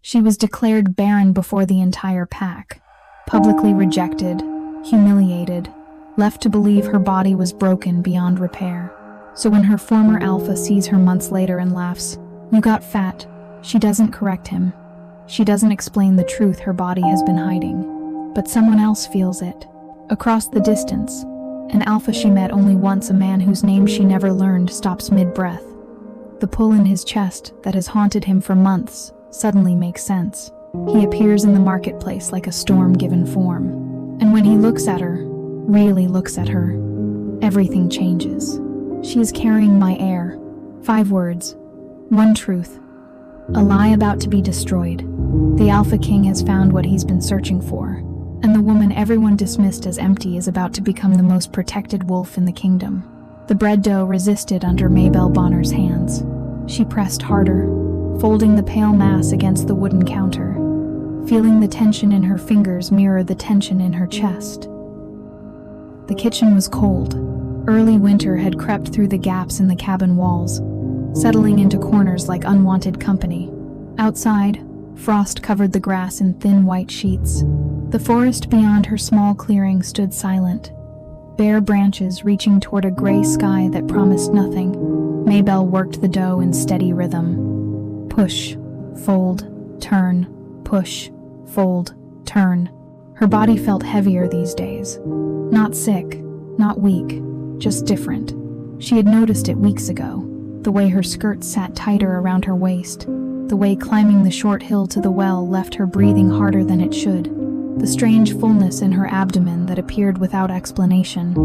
She was declared barren before the entire pack, publicly rejected, humiliated, left to believe her body was broken beyond repair. So when her former alpha sees her months later and laughs, "You got fat," she doesn't correct him. She doesn't explain the truth her body has been hiding. But someone else feels it. Across the distance, an alpha she met only once, a man whose name she never learned, stops mid-breath. The pull in his chest that has haunted him for months suddenly makes sense. He appears in the marketplace like a storm given form. And when he looks at her, really looks at her, everything changes. She is carrying my air. 5 words. One truth. A lie about to be destroyed. The Alpha King has found what he's been searching for. And the woman everyone dismissed as empty is about to become the most protected wolf in the kingdom. The bread dough resisted under Maybelle Bonner's hands. She pressed harder, folding the pale mass against the wooden counter, feeling the tension in her fingers mirror the tension in her chest. The kitchen was cold. Early winter had crept through the gaps in the cabin walls, settling into corners like unwanted company. Outside, frost covered the grass in thin white sheets. The forest beyond her small clearing stood silent, bare branches reaching toward a gray sky that promised nothing. Maybelle worked the dough in steady rhythm. Push, fold, turn, push, fold, turn. Her body felt heavier these days. Not sick, not weak, just different. She had noticed it weeks ago. The way her skirt sat tighter around her waist, the way climbing the short hill to the well left her breathing harder than it should, the strange fullness in her abdomen that appeared without explanation.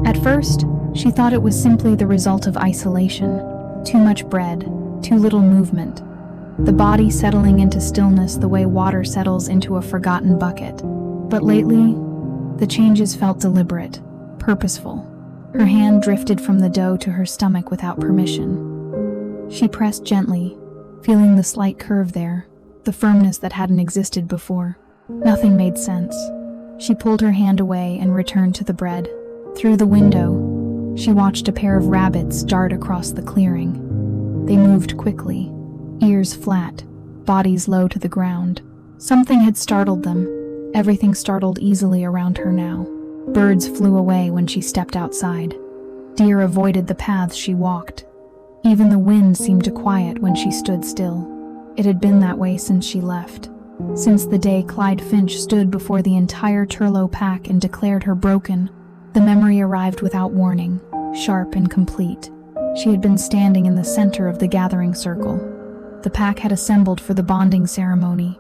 At first, she thought it was simply the result of isolation. Too much bread, too little movement. The body settling into stillness the way water settles into a forgotten bucket. But lately, the changes felt deliberate, purposeful. Her hand drifted from the dough to her stomach without permission. She pressed gently, feeling the slight curve there, the firmness that hadn't existed before. Nothing made sense. She pulled her hand away and returned to the bread. Through the window, she watched a pair of rabbits dart across the clearing. They moved quickly, ears flat, bodies low to the ground. Something had startled them. Everything startled easily around her now. Birds flew away when she stepped outside. Deer avoided the paths she walked. Even the wind seemed to quiet when she stood still. It had been that way since she left. Since the day Clyde Finch stood before the entire Turlough pack and declared her broken, the memory arrived without warning, sharp and complete. She had been standing in the center of the gathering circle. The pack had assembled for the bonding ceremony.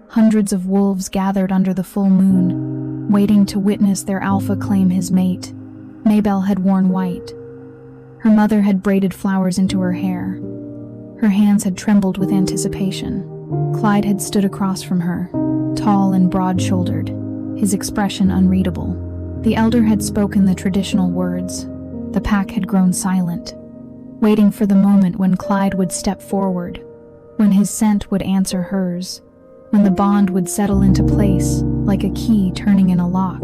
Hundreds of wolves gathered under the full moon, waiting to witness their alpha claim his mate. Maybelle had worn white. Her mother had braided flowers into her hair. Her hands had trembled with anticipation. Clyde had stood across from her, tall and broad-shouldered, his expression unreadable. The elder had spoken the traditional words. The pack had grown silent, waiting for the moment when Clyde would step forward, when his scent would answer hers, when the bond would settle into place like a key turning in a lock.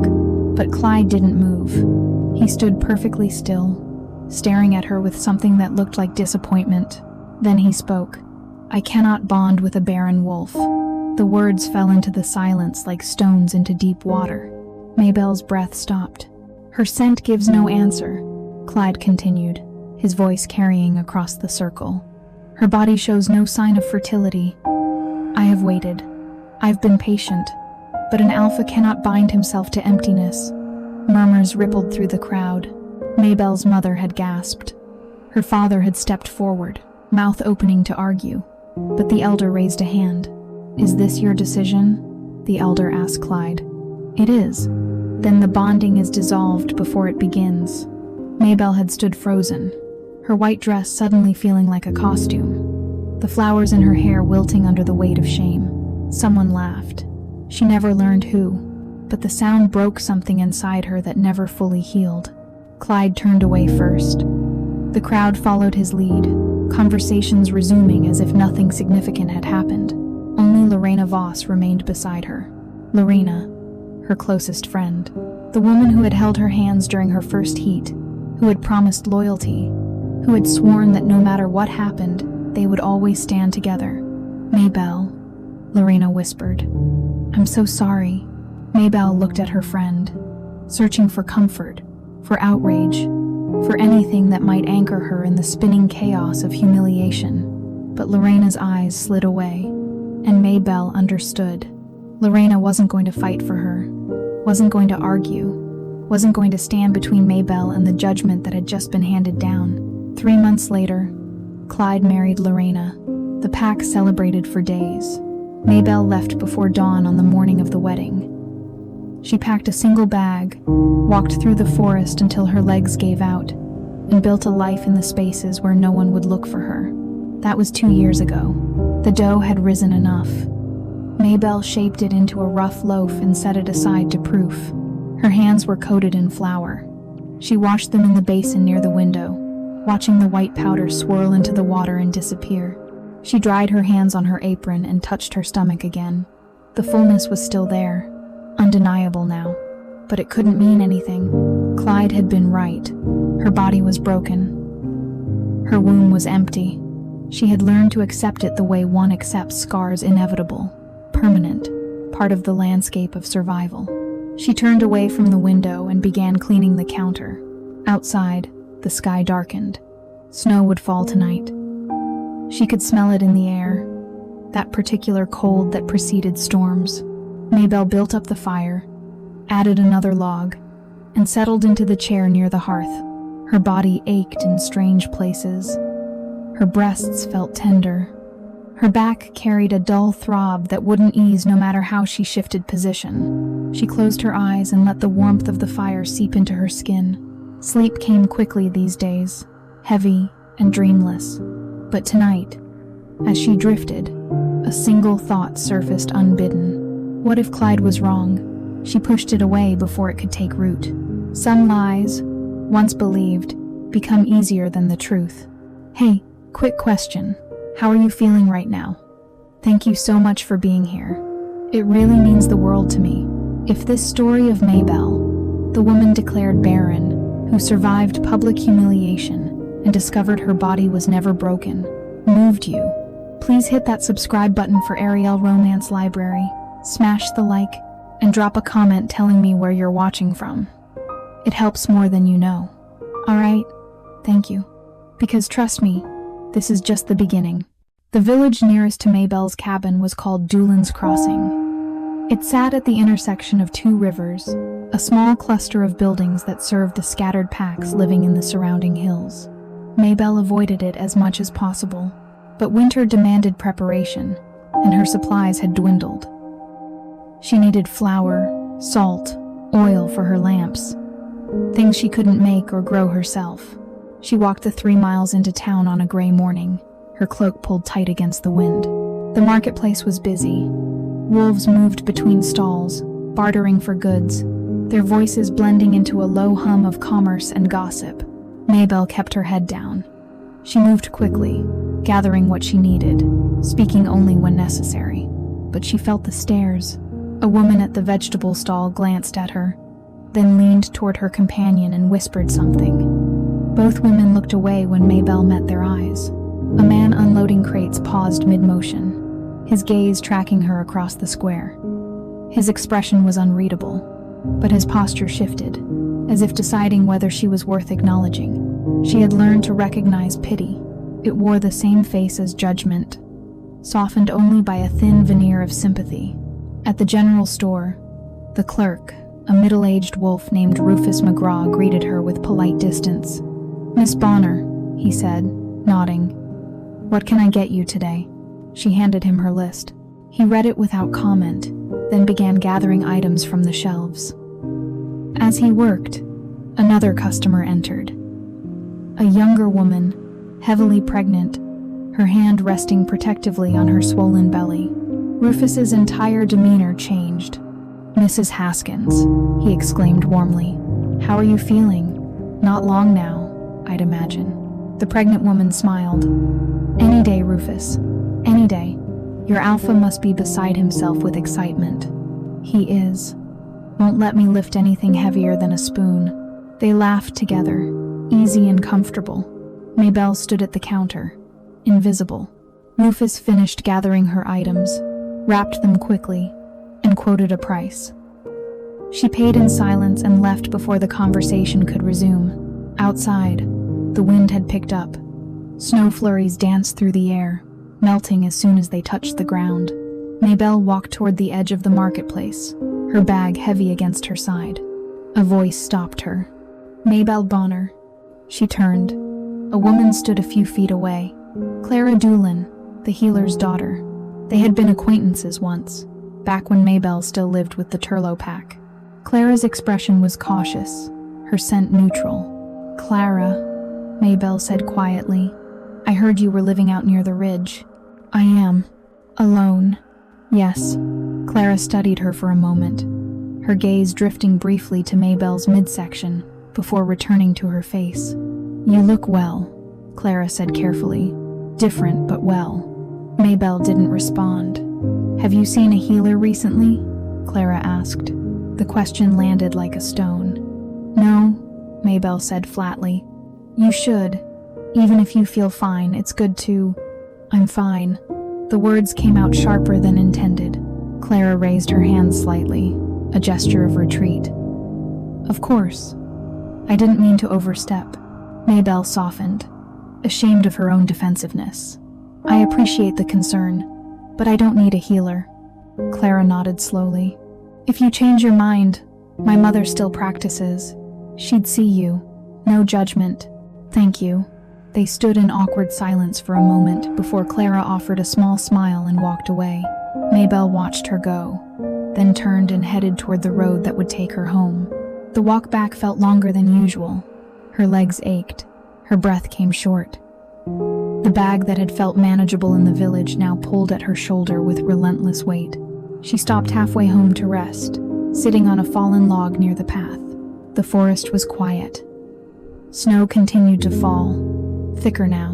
But Clyde didn't move. He stood perfectly still, staring at her with something that looked like disappointment. Then he spoke. "I cannot bond with a barren wolf." The words fell into the silence like stones into deep water. Maybelle's breath stopped. "Her scent gives no answer," Clyde continued, his voice carrying across the circle. "Her body shows no sign of fertility. I have waited. I've been patient. But an alpha cannot bind himself to emptiness." Murmurs rippled through the crowd. Maybelle's mother had gasped. Her father had stepped forward, mouth opening to argue. But the elder raised a hand. "Is this your decision?" the elder asked Clyde. "It is." "Then the bonding is dissolved before it begins." Maybelle had stood frozen, her white dress suddenly feeling like a costume, the flowers in her hair wilting under the weight of shame. Someone laughed. She never learned who, but the sound broke something inside her that never fully healed. Clyde turned away first. The crowd followed his lead, conversations resuming as if nothing significant had happened. Only Lorena Voss remained beside her. Lorena, her closest friend. The woman who had held her hands during her first heat, who had promised loyalty, who had sworn that no matter what happened, they would always stand together. Maybelle, Lorena whispered. "I'm so sorry." Maybelle looked at her friend, searching for comfort, for outrage, for anything that might anchor her in the spinning chaos of humiliation. But Lorena's eyes slid away, and Maybelle understood. Lorena wasn't going to fight for her, wasn't going to argue, wasn't going to stand between Maybelle and the judgment that had just been handed down. 3 months later, Clyde married Lorena. The pack celebrated for days. Maybelle left before dawn on the morning of the wedding. She packed a single bag, walked through the forest until her legs gave out, and built a life in the spaces where no one would look for her. That was 2 years ago. The dough had risen enough. Maybelle shaped it into a rough loaf and set it aside to proof. Her hands were coated in flour. She washed them in the basin near the window, watching the white powder swirl into the water and disappear. She dried her hands on her apron and touched her stomach again. The fullness was still there, undeniable now, but it couldn't mean anything. Clyde had been right. Her body was broken. Her womb was empty. She had learned to accept it the way one accepts scars inevitable, permanent, part of the landscape of survival. She turned away from the window and began cleaning the counter. Outside, the sky darkened. Snow would fall tonight. She could smell it in the air, that particular cold that preceded storms. Maybelle built up the fire, added another log, and settled into the chair near the hearth. Her body ached in strange places. Her breasts felt tender. Her back carried a dull throb that wouldn't ease no matter how she shifted position. She closed her eyes and let the warmth of the fire seep into her skin. Sleep came quickly these days, heavy and dreamless. But tonight, as she drifted, a single thought surfaced unbidden. What if Clyde was wrong? She pushed it away before it could take root. Some lies, once believed, become easier than the truth. Hey, quick question. How are you feeling right now? Thank you so much for being here. It really means the world to me. If this story of Maybelle, the woman declared barren, who survived public humiliation and discovered her body was never broken, moved you, please hit that subscribe button for Ariel Romance Library, smash the like, and drop a comment telling me where you're watching from. It helps more than you know. Alright, thank you. Because trust me, this is just the beginning. The village nearest to Maybelle's cabin was called Doolin's Crossing. It sat at the intersection of 2 rivers, a small cluster of buildings that served the scattered packs living in the surrounding hills. Maybelle avoided it as much as possible, but winter demanded preparation, and her supplies had dwindled. She needed flour, salt, oil for her lamps, things she couldn't make or grow herself. She walked the 3 miles into town on a gray morning, her cloak pulled tight against the wind. The marketplace was busy. Wolves moved between stalls, bartering for goods, their voices blending into a low hum of commerce and gossip. Maybelle kept her head down. She moved quickly, gathering what she needed, speaking only when necessary. But she felt the stares. A woman at the vegetable stall glanced at her, then leaned toward her companion and whispered something. Both women looked away when Maybelle met their eyes. A man unloading crates paused mid-motion, his gaze tracking her across the square. His expression was unreadable, but his posture shifted, as if deciding whether she was worth acknowledging. She had learned to recognize pity. It wore the same face as judgment, softened only by a thin veneer of sympathy. At the general store, the clerk, a middle-aged wolf named Rufus McGraw, greeted her with polite distance. "Miss Bonner," he said, nodding. "What can I get you today?" She handed him her list. He read it without comment, then began gathering items from the shelves. As he worked, another customer entered. A younger woman, heavily pregnant, her hand resting protectively on her swollen belly. Rufus's entire demeanor changed. "Mrs. Haskins," he exclaimed warmly. "How are you feeling? Not long now, I'd imagine." The pregnant woman smiled. "Any day, Rufus. Any day. Your alpha must be beside himself with excitement." "He is. Won't let me lift anything heavier than a spoon." They laughed together, easy and comfortable. Maybelle stood at the counter, invisible. Rufus finished gathering her items, wrapped them quickly, and quoted a price. She paid in silence and left before the conversation could resume. Outside, the wind had picked up. Snow flurries danced through the air, melting as soon as they touched the ground. Maybelle walked toward the edge of the marketplace, her bag heavy against her side. A voice stopped her. "Maybelle Bonner." She turned. A woman stood a few feet away. Clara Doolin, the healer's daughter. They had been acquaintances once, back when Maybelle still lived with the Turlough pack. Clara's expression was cautious, her scent neutral. "Clara," Maybelle said quietly, "I heard you were living out near the ridge." "I am. Alone." "Yes." Clara studied her for a moment, her gaze drifting briefly to Maybelle's midsection before returning to her face. "You look well," Clara said carefully. "Different, but well." Maybelle didn't respond. "Have you seen a healer recently?" Clara asked. The question landed like a stone. "No," Maybelle said flatly. "You should. Even if you feel fine, it's good to—" "I'm fine." The words came out sharper than intended. Clara raised her hand slightly, a gesture of retreat. "Of course. I didn't mean to overstep." Maybelle softened, ashamed of her own defensiveness. "I appreciate the concern, but I don't need a healer." Clara nodded slowly. "If you change your mind, my mother still practices. She'd see you. No judgment." "Thank you." They stood in awkward silence for a moment before Clara offered a small smile and walked away. Maybelle watched her go, then turned and headed toward the road that would take her home. The walk back felt longer than usual. Her legs ached. Her breath came short. The bag that had felt manageable in the village now pulled at her shoulder with relentless weight. She stopped halfway home to rest, sitting on a fallen log near the path. The forest was quiet. Snow continued to fall, thicker now,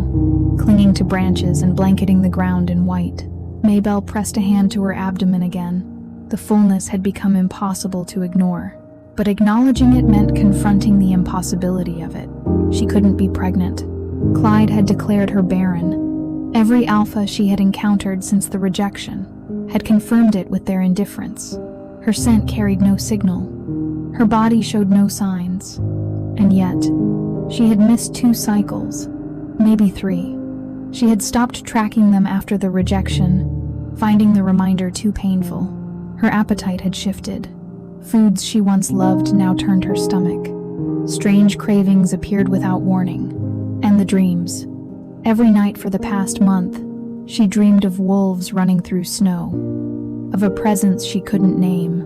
clinging to branches and blanketing the ground in white. Maybelle pressed a hand to her abdomen again. The fullness had become impossible to ignore, but acknowledging it meant confronting the impossibility of it. She couldn't be pregnant. Clyde had declared her barren. Every alpha she had encountered since the rejection had confirmed it with their indifference. Her scent carried no signal. Her body showed no signs. And yet, she had missed 2 cycles, maybe 3. She had stopped tracking them after the rejection, finding the reminder too painful. Her appetite had shifted. Foods she once loved now turned her stomach. Strange cravings appeared without warning. And the dreams. Every night for the past month, she dreamed of wolves running through snow, of a presence she couldn't name,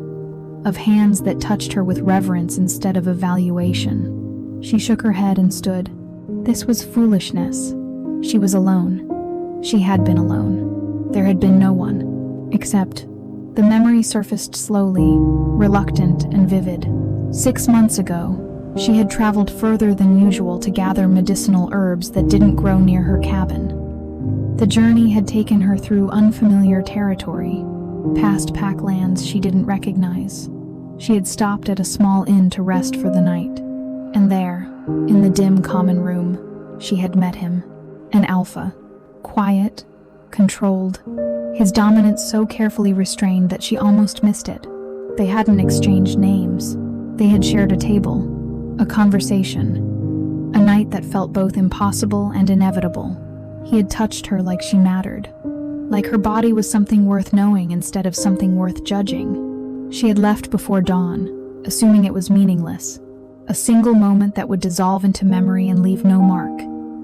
of hands that touched her with reverence instead of evaluation. She shook her head and stood. This was foolishness. She was alone. She had been alone. There had been no one, except the memory surfaced slowly, reluctant and vivid. 6 months ago, she had traveled further than usual to gather medicinal herbs that didn't grow near her cabin. The journey had taken her through unfamiliar territory, past packlands she didn't recognize. She had stopped at a small inn to rest for the night, and there, in the dim common room, she had met him, an alpha, quiet, controlled, his dominance so carefully restrained that she almost missed it. They hadn't exchanged names. They had shared a table, a conversation, a night that felt both impossible and inevitable. He had touched her like she mattered, like her body was something worth knowing instead of something worth judging. She had left before dawn, assuming it was meaningless, a single moment that would dissolve into memory and leave no mark.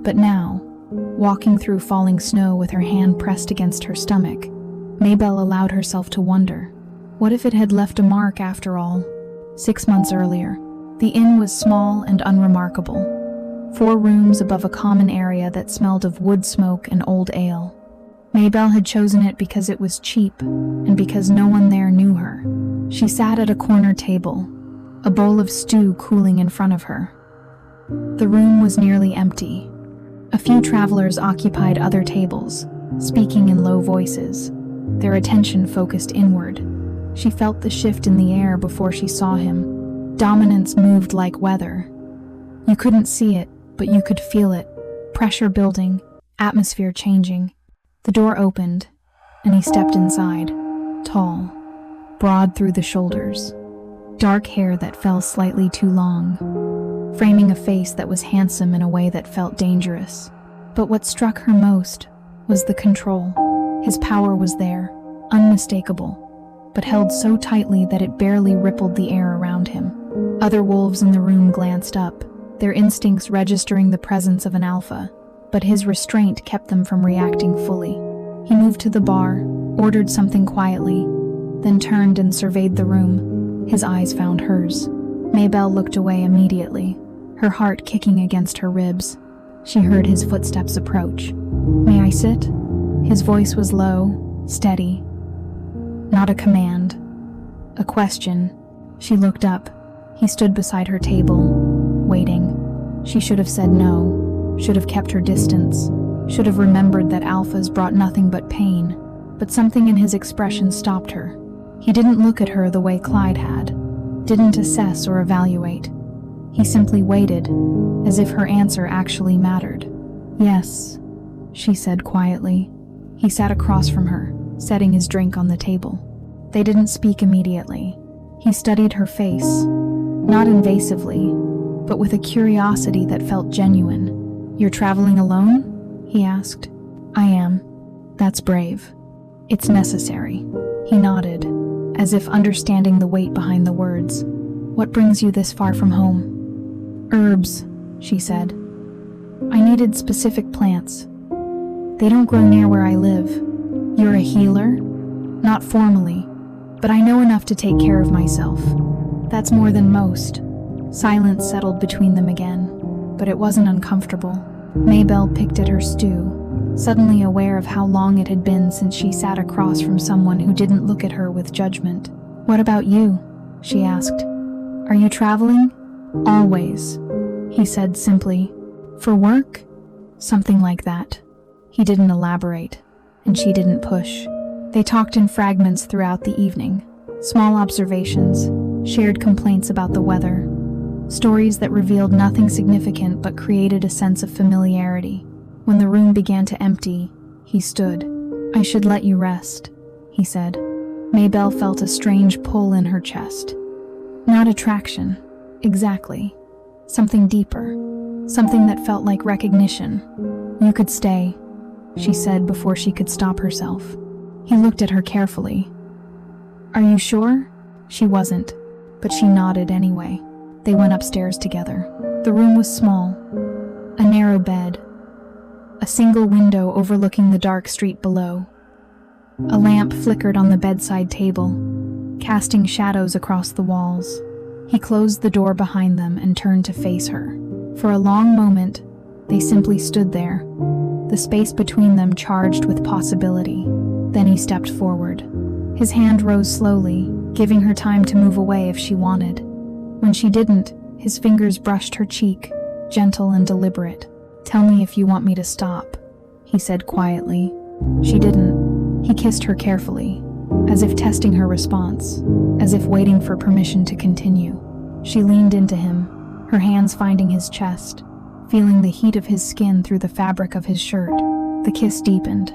But now, walking through falling snow with her hand pressed against her stomach, Maybelle allowed herself to wonder, what if it had left a mark after all? 6 months earlier, the inn was small and unremarkable. 4 rooms above a common area that smelled of wood smoke and old ale. Maybelle had chosen it because it was cheap and because no one there knew her. She sat at a corner table, a bowl of stew cooling in front of her. The room was nearly empty. A few travelers occupied other tables, speaking in low voices, their attention focused inward. She felt the shift in the air before she saw him. Dominance moved like weather. You couldn't see it, but you could feel it. Pressure building, atmosphere changing. The door opened, and he stepped inside. tall, broad through the shoulders, dark hair that fell slightly too long, framing a face that was handsome in a way that felt dangerous. But what struck her most was the control. His power was there, unmistakable, but held so tightly that it barely rippled the air around him. Other wolves in the room glanced up, their instincts registering the presence of an alpha, but his restraint kept them from reacting fully. He moved to the bar, ordered something quietly, then turned and surveyed the room. His eyes found hers. Maybelle looked away immediately, her heart kicking against her ribs. She heard his footsteps approach. "May I sit?" His voice was low, steady. Not a command, a question. She looked up. He stood beside her table, waiting. She should have said no, should have kept her distance, should have remembered that alphas brought nothing but pain, but something in his expression stopped her. He didn't look at her the way Clyde had, didn't assess or evaluate. He simply waited, as if her answer actually mattered. "Yes," she said quietly. He sat across from her, setting his drink on the table. They didn't speak immediately. He studied her face, not invasively, but with a curiosity that felt genuine. "You're traveling alone?" he asked. "I am. That's brave. It's necessary." He nodded, as if understanding the weight behind the words. "What brings you this far from home?" "Herbs," she said. "I needed specific plants. They don't grow near where I live." "You're a healer?" "Not formally, but I know enough to take care of myself. That's more than most." Silence settled between them again, but it wasn't uncomfortable. Maybelle picked at her stew, suddenly aware of how long it had been since she sat across from someone who didn't look at her with judgment. "What about you?" she asked. "Are you traveling?" "Always," he said simply. "For work?" "Something like that." He didn't elaborate, and she didn't push. They talked in fragments throughout the evening. Small observations, shared complaints about the weather, stories that revealed nothing significant but created a sense of familiarity. When the room began to empty, he stood. "I should let you rest," he said. Maybelle felt a strange pull in her chest. Not attraction, exactly. Something deeper, something that felt like recognition. "You could stay," she said before she could stop herself. He looked at her carefully. "Are you sure?" She wasn't, but she nodded anyway. They went upstairs together. The room was small. A narrow bed. A single window overlooking the dark street below. A lamp flickered on the bedside table, casting shadows across the walls. He closed the door behind them and turned to face her. For a long moment, they simply stood there, the space between them charged with possibility. Then he stepped forward. His hand rose slowly, giving her time to move away if she wanted. When she didn't, his fingers brushed her cheek, gentle and deliberate. "Tell me if you want me to stop," he said quietly. She didn't. He kissed her carefully, as if testing her response, as if waiting for permission to continue. She leaned into him, her hands finding his chest, feeling the heat of his skin through the fabric of his shirt. The kiss deepened.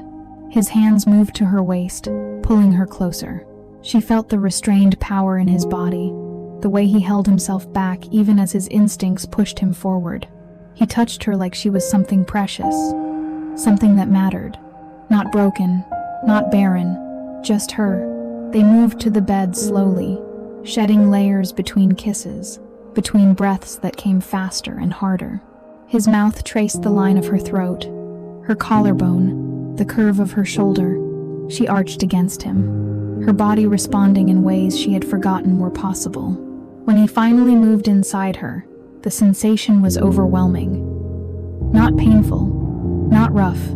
His hands moved to her waist, pulling her closer. She felt the restrained power in his body, the way he held himself back even as his instincts pushed him forward. He touched her like she was something precious, something that mattered. Not broken, not barren, just her. They moved to the bed slowly, shedding layers between kisses, between breaths that came faster and harder. His mouth traced the line of her throat, her collarbone, the curve of her shoulder. She arched against him, her body responding in ways she had forgotten were possible. When he finally moved inside her, the sensation was overwhelming. Not painful, not rough,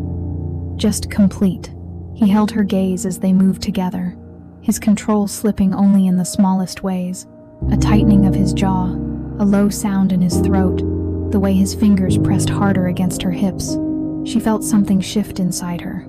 just complete. He held her gaze as they moved together, his control slipping only in the smallest ways. A tightening of his jaw, a low sound in his throat, the way his fingers pressed harder against her hips. She felt something shift inside her,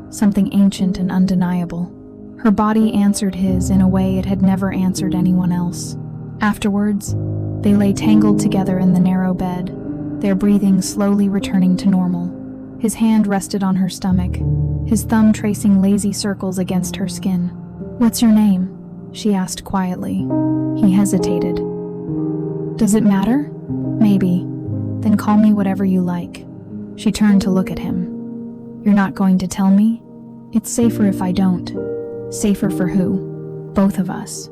something ancient and undeniable. Her body answered his in a way it had never answered anyone else. Afterwards, they lay tangled together in the narrow bed, their breathing slowly returning to normal. His hand rested on her stomach, his thumb tracing lazy circles against her skin. "What's your name?" she asked quietly. He hesitated. "Does it matter?" "Maybe." "Then call me whatever you like." She turned to look at him. "You're not going to tell me?" "It's safer if I don't." "Safer for who?" "Both of us."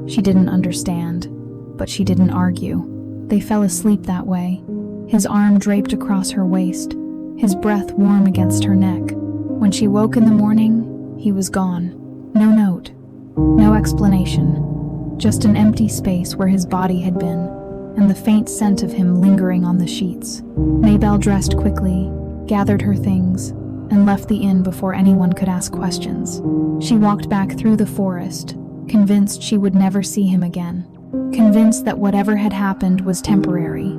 She didn't understand, but she didn't argue. They fell asleep that way, his arm draped across her waist, his breath warm against her neck. When she woke in the morning, he was gone. No note, no explanation, just an empty space where his body had been, and the faint scent of him lingering on the sheets. Maybelle dressed quickly, gathered her things, and left the inn before anyone could ask questions. She walked back through the forest, convinced she would never see him again, convinced that whatever had happened was temporary,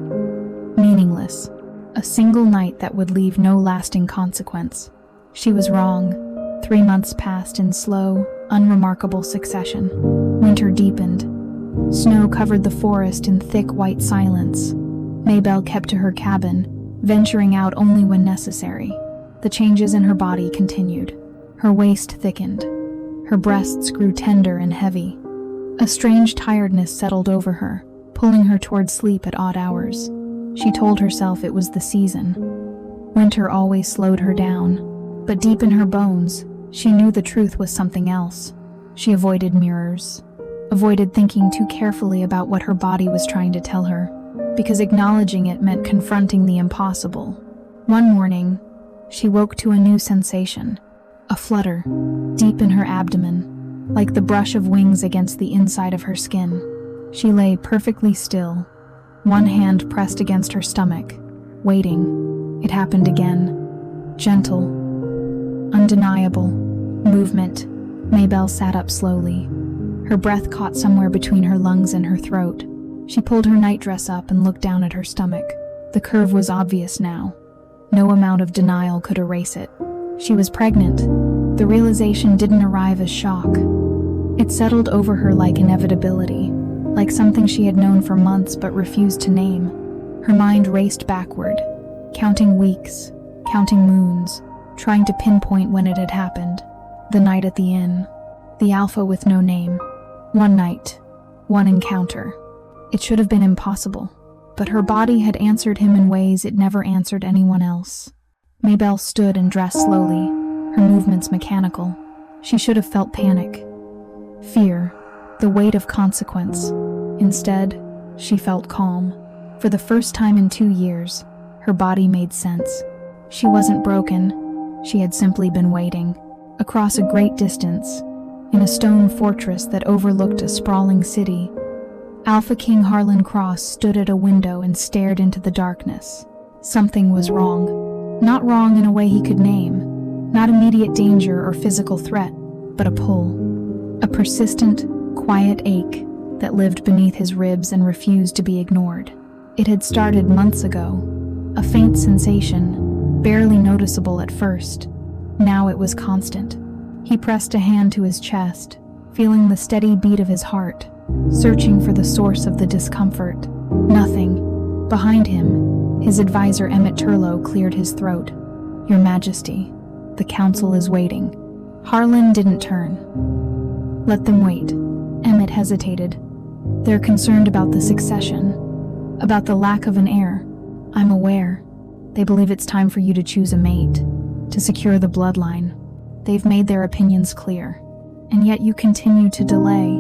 meaningless, a single night that would leave no lasting consequence. She was wrong. 3 months passed in slow, unremarkable succession. Winter deepened. Snow covered the forest in thick white silence. Maybelle kept to her cabin, venturing out only when necessary. The changes in her body continued. Her waist thickened. Her breasts grew tender and heavy. A strange tiredness settled over her, pulling her toward sleep at odd hours. She told herself it was the season. Winter always slowed her down, but deep in her bones, she knew the truth was something else. She avoided mirrors, avoided thinking too carefully about what her body was trying to tell her, because acknowledging it meant confronting the impossible. One morning, she woke to a new sensation, a flutter, deep in her abdomen, like the brush of wings against the inside of her skin. She lay perfectly still, one hand pressed against her stomach, waiting. It happened again. Gentle, undeniable movement. Maybelle sat up slowly. Her breath caught somewhere between her lungs and her throat. She pulled her nightdress up and looked down at her stomach. The curve was obvious now. No amount of denial could erase it. She was pregnant. The realization didn't arrive as shock. It settled over her like inevitability, like something she had known for months but refused to name. Her mind raced backward, counting weeks, counting moons, trying to pinpoint when it had happened. The night at the inn, the alpha with no name. One night, one encounter. It should have been impossible, but her body had answered him in ways it never answered anyone else. Maybelle stood and dressed slowly, her movements mechanical. She should have felt panic, fear, the weight of consequence. Instead, she felt calm. For the first time in 2 years, her body made sense. She wasn't broken. She had simply been waiting, across a great distance, in a stone fortress that overlooked a sprawling city. Alpha King Harlan Cross stood at a window and stared into the darkness. Something was wrong. Not wrong in a way he could name. Not immediate danger or physical threat, but a pull. A persistent, quiet ache that lived beneath his ribs and refused to be ignored. It had started months ago. A faint sensation, barely noticeable at first. Now it was constant. He pressed a hand to his chest, feeling the steady beat of his heart, searching for the source of the discomfort. Nothing. Behind him, his advisor Emmett Turlow cleared his throat. "Your Majesty, the council is waiting." Harlan didn't turn. "Let them wait." Emmett hesitated. "They're concerned about the succession, about the lack of an heir." "I'm aware. They believe it's time for you to choose a mate, to secure the bloodline. They've made their opinions clear, and yet you continue to delay."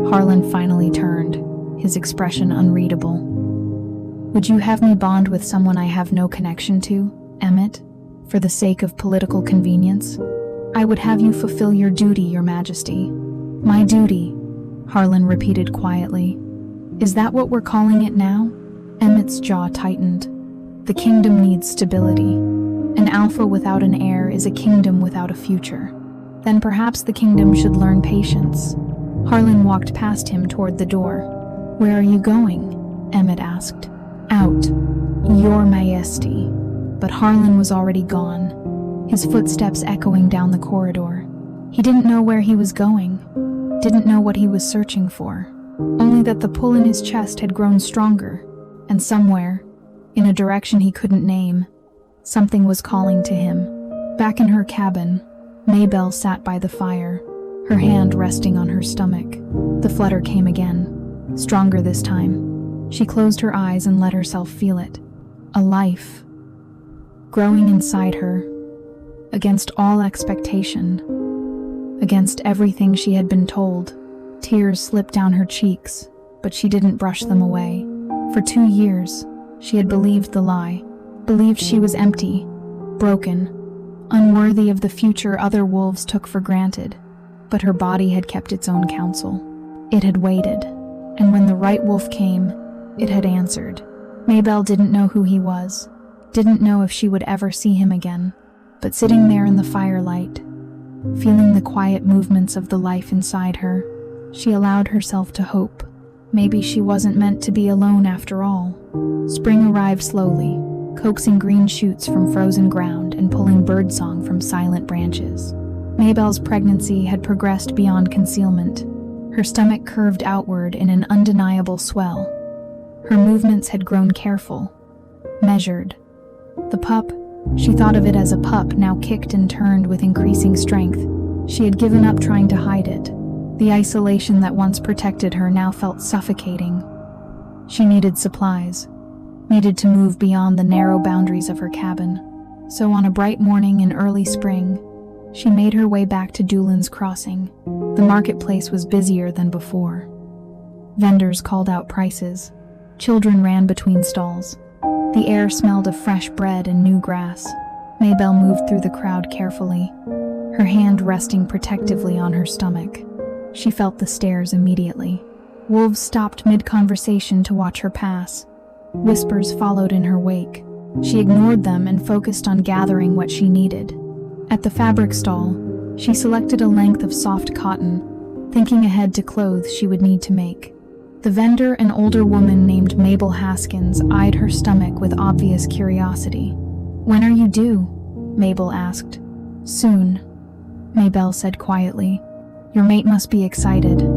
Harlan finally turned, his expression unreadable. "Would you have me bond with someone I have no connection to, Emmett, for the sake of political convenience?" "I would have you fulfill your duty, Your Majesty." "My duty," Harlan repeated quietly. "Is that what we're calling it now?" Emmett's jaw tightened. "The kingdom needs stability. An alpha without an heir is a kingdom without a future. Then perhaps the kingdom should learn patience." Harlan walked past him toward the door. "Where are you going?" Emmett asked. "Out, Your Majesty." But Harlan was already gone, his footsteps echoing down the corridor. He didn't know where he was going, didn't know what he was searching for, only that the pull in his chest had grown stronger, and somewhere, in a direction he couldn't name, something was calling to him. Back in her cabin, Maybelle sat by the fire, her hand resting on her stomach. The flutter came again, stronger this time. She closed her eyes and let herself feel it. A life growing inside her, against all expectation, against everything she had been told. Tears slipped down her cheeks, but she didn't brush them away. For 2 years, she had believed the lie, believed she was empty, broken, unworthy of the future other wolves took for granted. But her body had kept its own counsel. It had waited, and when the right wolf came, it had answered. Maybelle didn't know who he was, didn't know if she would ever see him again, but sitting there in the firelight, feeling the quiet movements of the life inside her, she allowed herself to hope. Maybe she wasn't meant to be alone after all. Spring arrived slowly, coaxing green shoots from frozen ground and pulling birdsong from silent branches. Maybelle's pregnancy had progressed beyond concealment. Her stomach curved outward in an undeniable swell. Her movements had grown careful, measured. The pup, she thought of it as a pup, now kicked and turned with increasing strength. She had given up trying to hide it. The isolation that once protected her now felt suffocating. She needed supplies, needed to move beyond the narrow boundaries of her cabin. So on a bright morning in early spring, she made her way back to Doolin's Crossing. The marketplace was busier than before. Vendors called out prices. Children ran between stalls. The air smelled of fresh bread and new grass. Maybelle moved through the crowd carefully, her hand resting protectively on her stomach. She felt the stares immediately. Wolves stopped mid-conversation to watch her pass. Whispers followed in her wake. She ignored them and focused on gathering what she needed. At the fabric stall, she selected a length of soft cotton, thinking ahead to clothes she would need to make. The vendor, an older woman named Mabel Haskins, eyed her stomach with obvious curiosity. "When are you due?" Mabel asked. "Soon," Maybelle said quietly. "Your mate must be excited."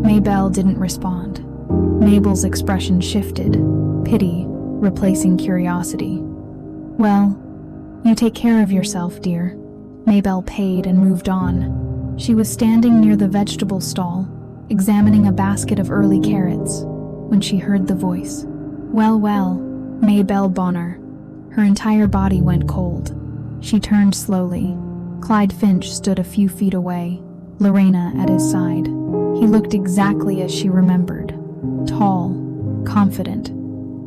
Maybelle didn't respond. Mabel's expression shifted, pity replacing curiosity. "Well, you take care of yourself, dear." Maybelle paid and moved on. She was standing near the vegetable stall, examining a basket of early carrots, when she heard the voice. "Well, well, Maybelle Bonner." Her entire body went cold. She turned slowly. Clyde Finch stood a few feet away, Lorena at his side. He looked exactly as she remembered. Tall, confident,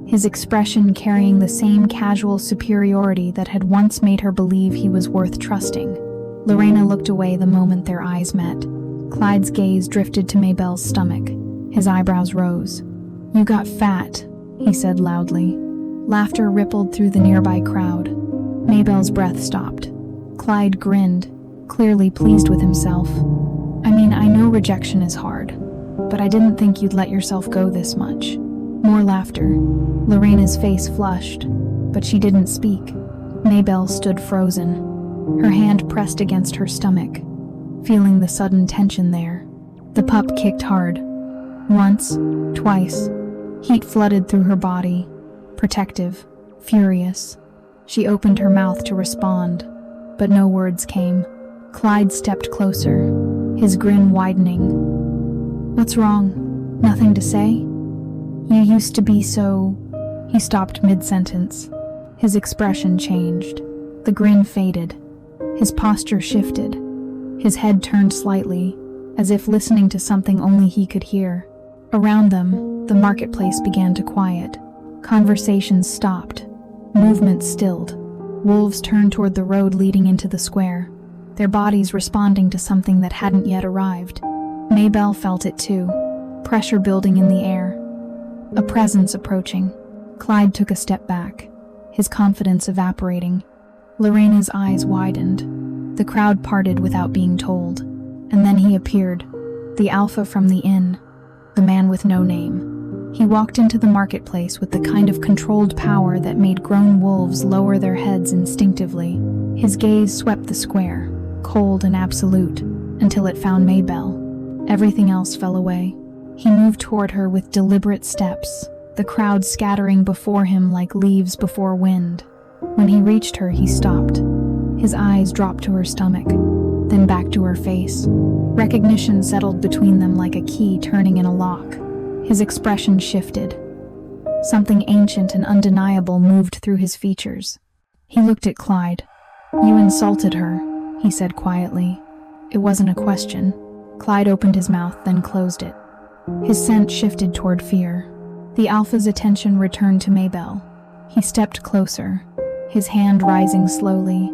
his expression carrying the same casual superiority that had once made her believe he was worth trusting. Lorena looked away the moment their eyes met. Clyde's gaze drifted to Maybelle's stomach. His eyebrows rose. "You got fat," he said loudly. Laughter rippled through the nearby crowd. Maybelle's breath stopped. Clyde grinned, clearly pleased with himself. I know rejection is hard, but I didn't think you'd let yourself go this much." More laughter. Lorena's face flushed, but she didn't speak. Maybelle stood frozen, her hand pressed against her stomach, feeling the sudden tension there. The pup kicked hard. Once, twice. Heat flooded through her body, protective, furious. She opened her mouth to respond, but no words came. Clyde stepped closer, his grin widening. "What's wrong? Nothing to say? You used to be so..." He stopped mid-sentence. His expression changed. The grin faded. His posture shifted. His head turned slightly, as if listening to something only he could hear. Around them, the marketplace began to quiet. Conversations stopped. Movement stilled. Wolves turned toward the road leading into the square, their bodies responding to something that hadn't yet arrived. Maybelle felt it too, pressure building in the air. A presence approaching. Clyde took a step back, his confidence evaporating. Lorena's eyes widened. The crowd parted without being told, and then he appeared, the alpha from the inn, the man with no name. He walked into the marketplace with the kind of controlled power that made grown wolves lower their heads instinctively. His gaze swept the square, cold and absolute, until it found Maybelle. Everything else fell away. He moved toward her with deliberate steps, the crowd scattering before him like leaves before wind. When he reached her, he stopped. His eyes dropped to her stomach. then back to her face. Recognition settled between them like a key turning in a lock. His expression shifted. Something ancient and undeniable moved through his features. He looked at Clyde. "You insulted her," he said quietly. It wasn't a question. Clyde opened his mouth, then closed it. His scent shifted toward fear. The alpha's attention returned to Maybelle. He stepped closer, his hand rising slowly.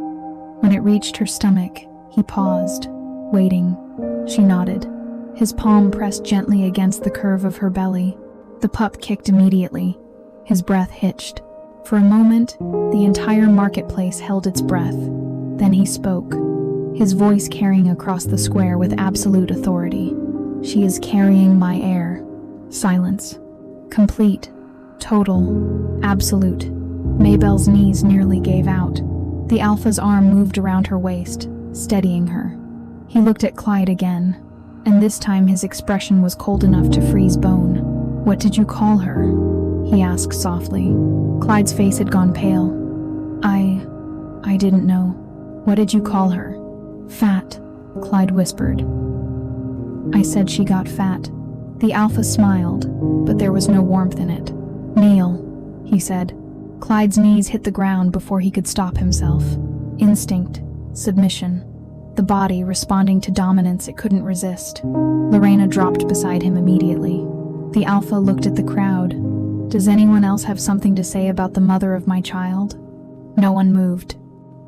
When it reached her stomach, he paused, waiting. She nodded. His palm pressed gently against the curve of her belly. The pup kicked immediately. His breath hitched. For a moment, the entire marketplace held its breath. Then he spoke, his voice carrying across the square with absolute authority. "She is carrying my heir." Silence. Complete. Total. Absolute. Maybelle's knees nearly gave out. The alpha's arm moved around her waist, steadying her. He looked at Clyde again, and this time his expression was cold enough to freeze bone. "What did you call her?" he asked softly. Clyde's face had gone pale. I didn't know. What did you call her?" "Fat," Clyde whispered. "I said she got fat." The alpha smiled, but there was no warmth in it. "Kneel," he said. Clyde's knees hit the ground before he could stop himself. Instinct, submission, the body responding to dominance it couldn't resist. Lorena dropped beside him immediately. The alpha looked at the crowd. "Does anyone else have something to say about the mother of my child?" No one moved.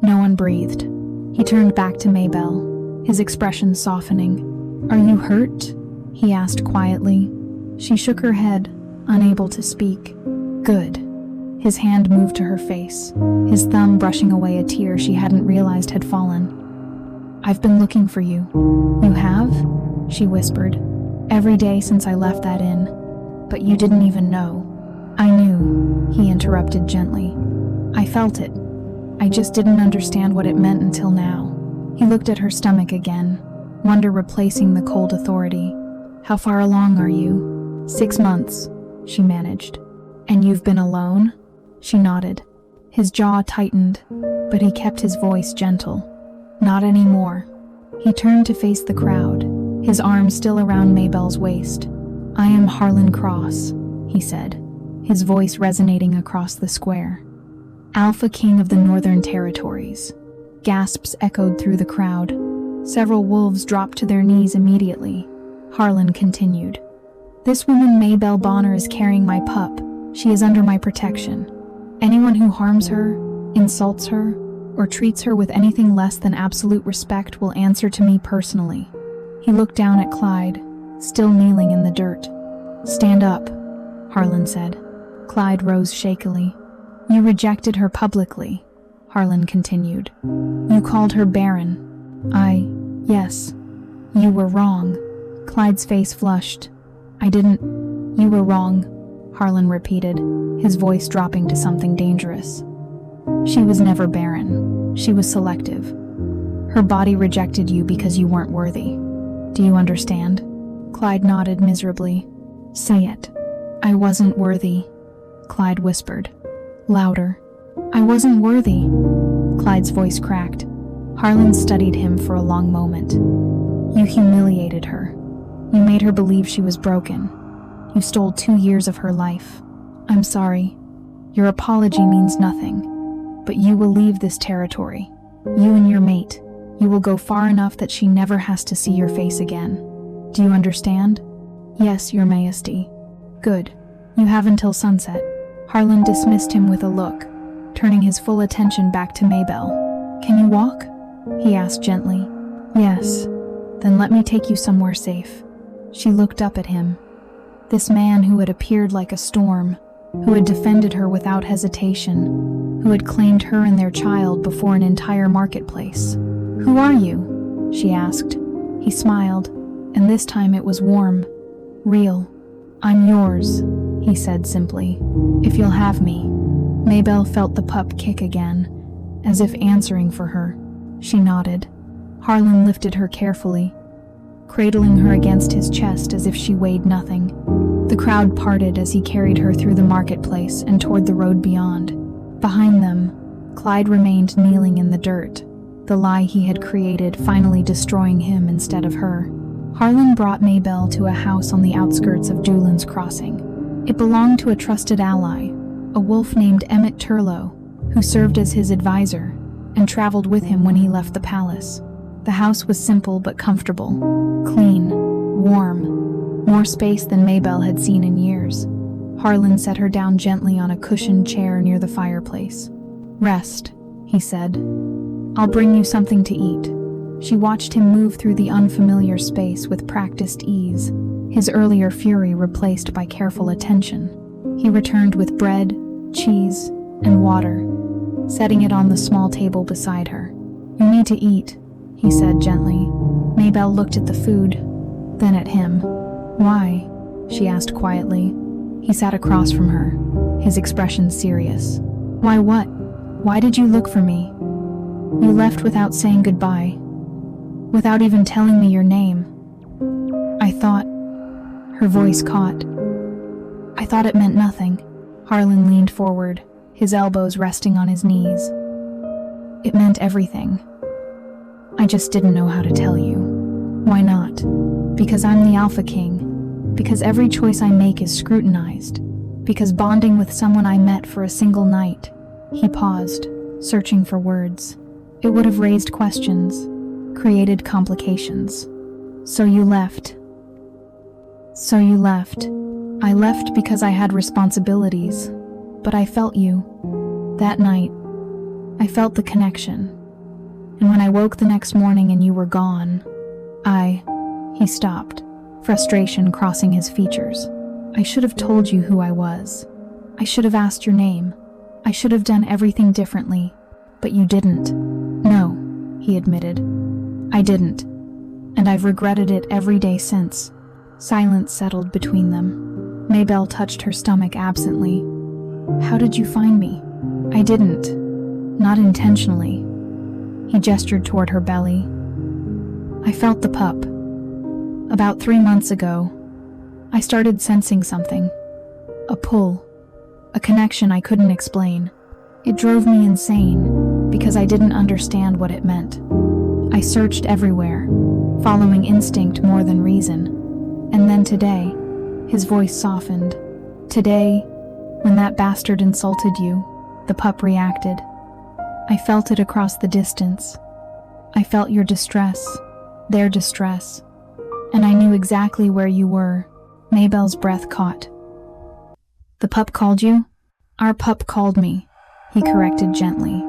No one breathed. He turned back to Maybelle, his expression softening. "Are you hurt?" he asked quietly. She shook her head, unable to speak. "Good." His hand moved to her face, his thumb brushing away a tear she hadn't realized had fallen. "I've been looking for you." "You have?" she whispered. "Every day since I left that inn. But you didn't even know." "I knew," he interrupted gently. "I felt it. I just didn't understand what it meant until now." He looked at her stomach again, wonder replacing the cold authority. "How far along are you?" 6 months, she managed. "And you've been alone?" She nodded. His jaw tightened, but he kept his voice gentle. "Not anymore." He turned to face the crowd, his arm still around Maybelle's waist. "I am Harlan Cross," he said, his voice resonating across the square. "Alpha King of the Northern Territories." Gasps echoed through the crowd. Several wolves dropped to their knees immediately. Harlan continued. "This woman Maybelle Bonner is carrying my pup. She is under my protection. Anyone who harms her, insults her, or treats her with anything less than absolute respect will answer to me personally." He looked down at Clyde, still kneeling in the dirt. "Stand up," Harlan said. Clyde rose shakily. "You rejected her publicly," Harlan continued. "You called her barren." Yes. "You were wrong." Clyde's face flushed. "I didn't." "You were wrong," Harlan repeated, his voice dropping to something dangerous. "She was never barren. She was selective. Her body rejected you because you weren't worthy. Do you understand?" Clyde nodded miserably. "Say it." "I wasn't worthy," Clyde whispered. Louder. "I wasn't worthy." Clyde's voice cracked. Harlan studied him for a long moment. "You humiliated her. You made her believe she was broken. You stole 2 years of her life. I'm sorry. Your apology means nothing. But you will leave this territory. You and your mate. You will go far enough that she never has to see your face again. Do you understand?" "Yes, Your Majesty." "Good. You have until sunset." Harlan dismissed him with a look, turning his full attention back to Maybelle. "Can you walk?" he asked gently. "Yes." "Then let me take you somewhere safe." She looked up at him. This man who had appeared like a storm, who had defended her without hesitation, who had claimed her and their child before an entire marketplace. "Who are you?" she asked. He smiled, and this time it was warm, real. "I'm yours," he said simply, "if you'll have me." Maybelle felt the pup kick again, as if answering for her. She nodded. Harlan lifted her carefully, cradling her against his chest as if she weighed nothing. The crowd parted as he carried her through the marketplace and toward the road beyond. Behind them, Clyde remained kneeling in the dirt, the lie he had created finally destroying him instead of her. Harlan brought Maybelle to a house on the outskirts of Doolin's Crossing. It belonged to a trusted ally, a wolf named Emmett Turlow, who served as his advisor and traveled with him when he left the palace. The house was simple but comfortable, clean, warm, more space than Maybelle had seen in years. Harlan set her down gently on a cushioned chair near the fireplace. "Rest," he said. "I'll bring you something to eat." She watched him move through the unfamiliar space with practiced ease, his earlier fury replaced by careful attention. He returned with bread, cheese, and water, setting it on the small table beside her. "You need to eat," he said gently. Maybelle looked at the food, then at him. "Why?" she asked quietly. He sat across from her, his expression serious. "Why what? Why did you look for me? You left without saying goodbye, without even telling me your name. I thought," her voice caught, "I thought it meant nothing." Harlan leaned forward, his elbows resting on his knees. "It meant everything. I just didn't know how to tell you." "Why not?" "Because I'm the Alpha King. Because every choice I make is scrutinized. Because bonding with someone I met for a single night." He paused, searching for words. It would have raised questions, created complications. "So you left." "So you left." "I left because I had responsibilities. But I felt you. That night, I felt the connection. And when I woke the next morning and you were gone, He stopped, frustration crossing his features. "I should have told you who I was. I should have asked your name. I should have done everything differently. But you didn't." "No," he admitted. "I didn't. And I've regretted it every day since." Silence settled between them. Maybelle touched her stomach absently. "How did you find me?" "I didn't. Not intentionally." He gestured toward her belly. "I felt the pup. About 3 months ago, I started sensing something. A pull. A connection I couldn't explain. It drove me insane because I didn't understand what it meant. I searched everywhere, following instinct more than reason. And then today," his voice softened. "Today, when that bastard insulted you," the pup reacted. "I felt it across the distance. I felt your distress, their distress, and I knew exactly where you were." Maybelle's breath caught. "The pup called you?" "Our pup called me," he corrected gently.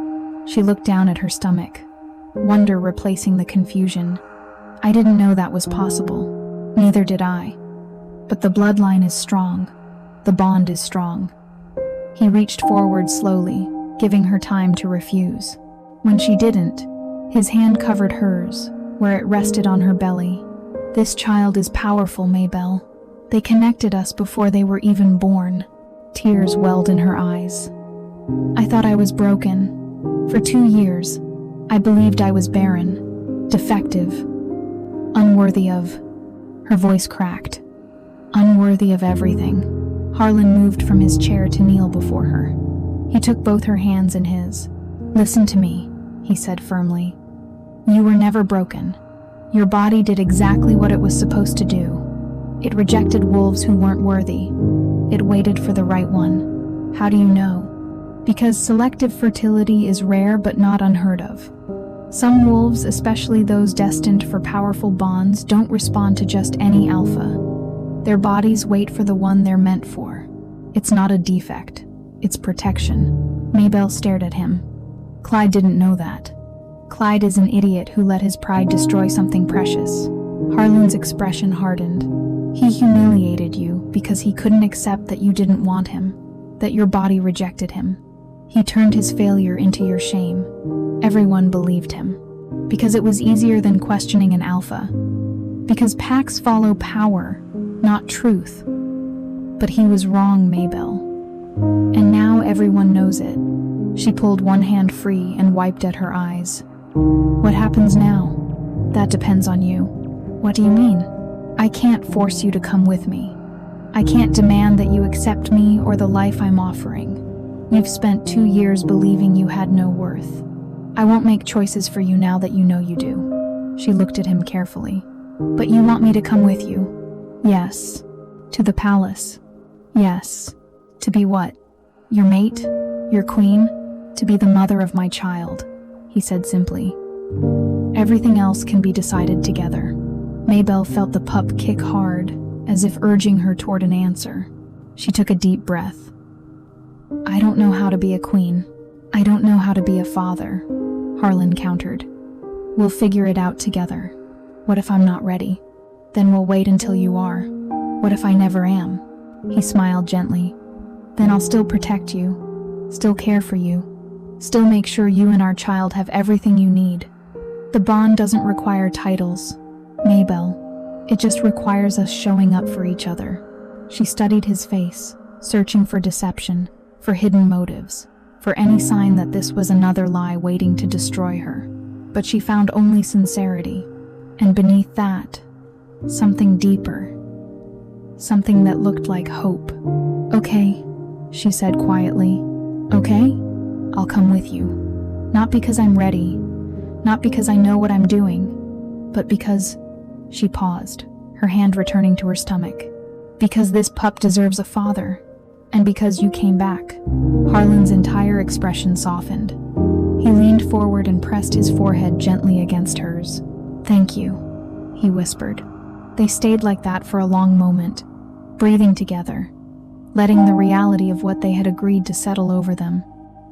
She looked down at her stomach, wonder replacing the confusion. "I didn't know that was possible. Neither did I. But the bloodline is strong. The bond is strong." He reached forward slowly, giving her time to refuse. When she didn't, his hand covered hers, where it rested on her belly. "This child is powerful, Maybelle. They connected us before they were even born." Tears welled in her eyes. "I thought I was broken. For 2 years, I believed I was barren, defective, unworthy of..." Her voice cracked. "Unworthy of everything." Harlan moved from his chair to kneel before her. He took both her hands in his. "Listen to me," he said firmly. "You were never broken. Your body did exactly what it was supposed to do. It rejected wolves who weren't worthy. It waited for the right one. How do you know? Because selective fertility is rare but not unheard of. Some wolves, especially those destined for powerful bonds, don't respond to just any alpha. Their bodies wait for the one they're meant for. It's not a defect. It's protection." Maybelle stared at him. "Clyde didn't know that. Clyde is an idiot who let his pride destroy something precious." Harlan's expression hardened. "He humiliated you because he couldn't accept that you didn't want him, that your body rejected him. He turned his failure into your shame. Everyone believed him. Because it was easier than questioning an alpha. Because packs follow power, not truth. But he was wrong, Maybelle. And now everyone knows it." She pulled one hand free and wiped at her eyes. "What happens now? That depends on you." "What do you mean?" "I can't force you to come with me. I can't demand that you accept me or the life I'm offering. You've spent 2 years believing you had no worth. I won't make choices for you now that you know you do. She looked at him carefully. But you want me to come with you? Yes. To the palace? Yes. To be what? Your mate? Your queen? To be the mother of my child, he said simply. Everything else can be decided together. Maybelle felt the pup kick hard, as if urging her toward an answer. She took a deep breath. I don't know how to be a queen. I don't know how to be a father, Harlan countered. We'll figure it out together. What if I'm not ready? Then we'll wait until you are. What if I never am? He smiled gently. Then I'll still protect you, still care for you, still make sure you and our child have everything you need. The bond doesn't require titles, Maybelle. It just requires us showing up for each other. She studied his face, searching for deception, for hidden motives, for any sign that this was another lie waiting to destroy her. But she found only sincerity, and beneath that, something deeper, something that looked like hope. Okay, she said quietly. Okay, I'll come with you. Not because I'm ready, not because I know what I'm doing, but because, she paused, her hand returning to her stomach, because this pup deserves a father, and because you came back. Harlan's entire expression softened. He leaned forward and pressed his forehead gently against hers. Thank you, he whispered. They stayed like that for a long moment, breathing together, letting the reality of what they had agreed to settle over them.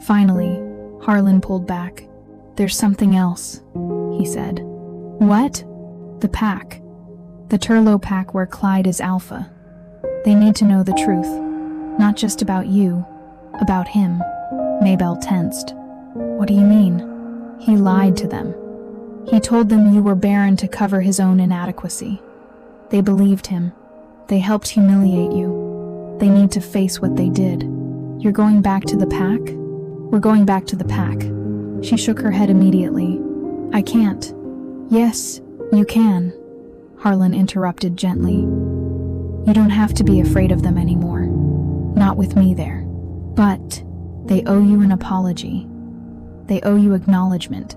Finally, Harlan pulled back. There's something else, he said. What? The pack. The Turlo pack where Clyde is alpha. They need to know the truth. Not just about you, about him. Maybelle tensed. What do you mean? He lied to them. He told them you were barren to cover his own inadequacy. They believed him. They helped humiliate you. They need to face what they did. You're going back to the pack? We're going back to the pack. She shook her head immediately. I can't. Yes, you can, Harlan interrupted gently. You don't have to be afraid of them anymore. Not with me there. But they owe you an apology. They owe you acknowledgement.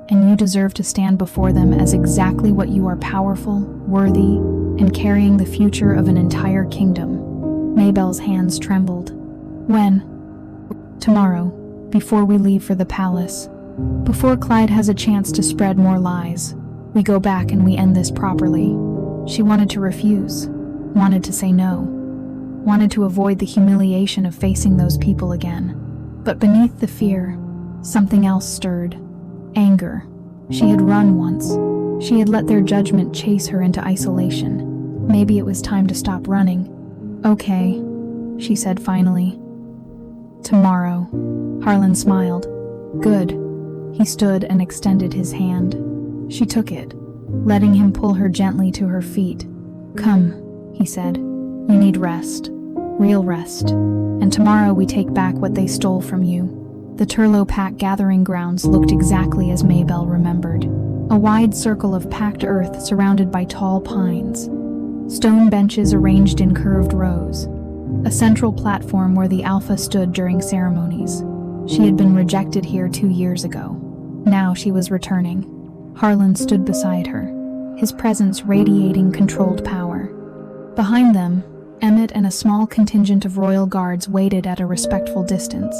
And you deserve to stand before them as exactly what you are: powerful, worthy, and carrying the future of an entire kingdom. Maybelle's hands trembled. When? Tomorrow, before we leave for the palace. Before Clyde has a chance to spread more lies. We go back and we end this properly. She wanted to refuse, wanted to say no, wanted to avoid the humiliation of facing those people again. But beneath the fear, something else stirred. Anger. She had run once. She had let their judgment chase her into isolation. Maybe it was time to stop running. Okay, she said finally. Tomorrow. Harlan smiled. Good. He stood and extended his hand. She took it, letting him pull her gently to her feet. Come, he said. You need rest. Real rest. And tomorrow we take back what they stole from you. The Turlo Pack gathering grounds looked exactly as Maybelle remembered. A wide circle of packed earth surrounded by tall pines. Stone benches arranged in curved rows. A central platform where the Alpha stood during ceremonies. She had been rejected here 2 years ago. Now she was returning. Harlan stood beside her, his presence radiating controlled power. Behind them, Emmett and a small contingent of royal guards waited at a respectful distance.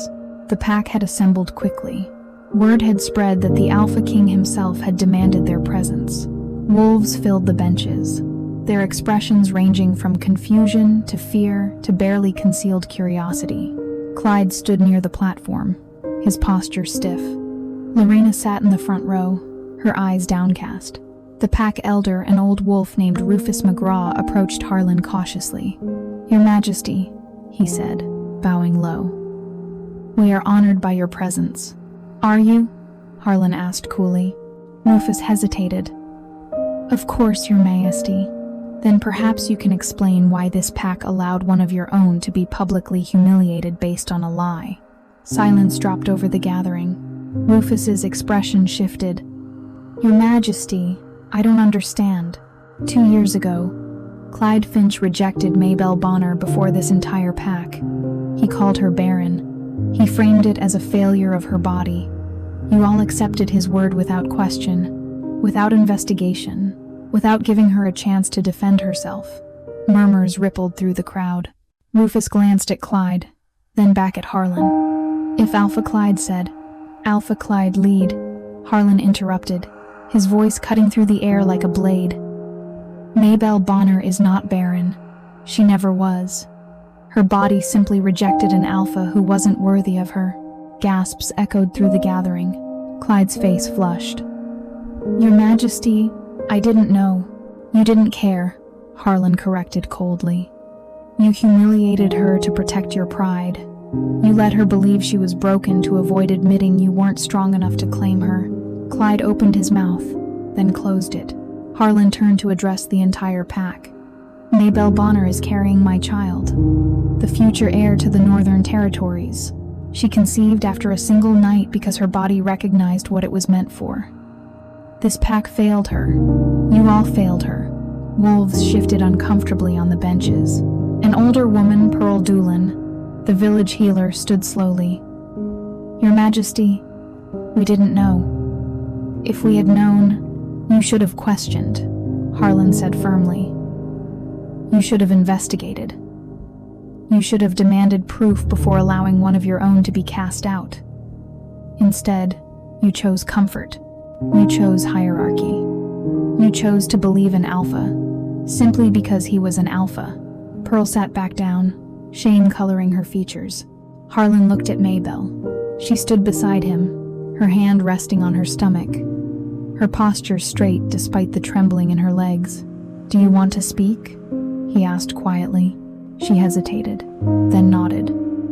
The pack had assembled quickly. Word had spread that the Alpha King himself had demanded their presence. Wolves filled the benches, their expressions ranging from confusion to fear to barely concealed curiosity. Clyde stood near the platform, his posture stiff. Lorena sat in the front row, her eyes downcast. The pack elder, an old wolf named Rufus McGraw, approached Harlan cautiously. Your Majesty, he said, bowing low. We are honored by your presence. Are you? Harlan asked coolly. Rufus hesitated. Of course, Your Majesty. Then perhaps you can explain why this pack allowed one of your own to be publicly humiliated based on a lie. Silence dropped over the gathering. Rufus's expression shifted. Your Majesty, I don't understand. 2 years ago, Clyde Finch rejected Maybelle Bonner before this entire pack. He called her barren. He framed it as a failure of her body. You all accepted his word without question, without investigation, without giving her a chance to defend herself. Murmurs rippled through the crowd. Rufus glanced at Clyde, then back at Harlan. If Alpha Clyde said, Alpha Clyde lead, Harlan interrupted, his voice cutting through the air like a blade. Maybelle Bonner is not barren. She never was. Her body simply rejected an alpha who wasn't worthy of her. Gasps echoed through the gathering. Clyde's face flushed. Your Majesty, I didn't know. You didn't care, Harlan corrected coldly. You humiliated her to protect your pride. You let her believe she was broken to avoid admitting you weren't strong enough to claim her. Clyde opened his mouth, then closed it. Harlan turned to address the entire pack. Maybelle Bonner is carrying my child, the future heir to the Northern Territories. She conceived after a single night because her body recognized what it was meant for. This pack failed her. You all failed her. Wolves shifted uncomfortably on the benches. An older woman, Pearl Doolin, the village healer, stood slowly. Your Majesty, we didn't know. If we had known, you should have questioned, Harlan said firmly. You should have investigated. You should have demanded proof before allowing one of your own to be cast out. Instead, you chose comfort. You chose hierarchy. You chose to believe in Alpha, simply because he was an alpha. Pearl sat back down, shame coloring her features. Harlan looked at Maybelle. She stood beside him, her hand resting on her stomach, her posture straight despite the trembling in her legs. Do you want to speak? He asked quietly. She hesitated, then nodded.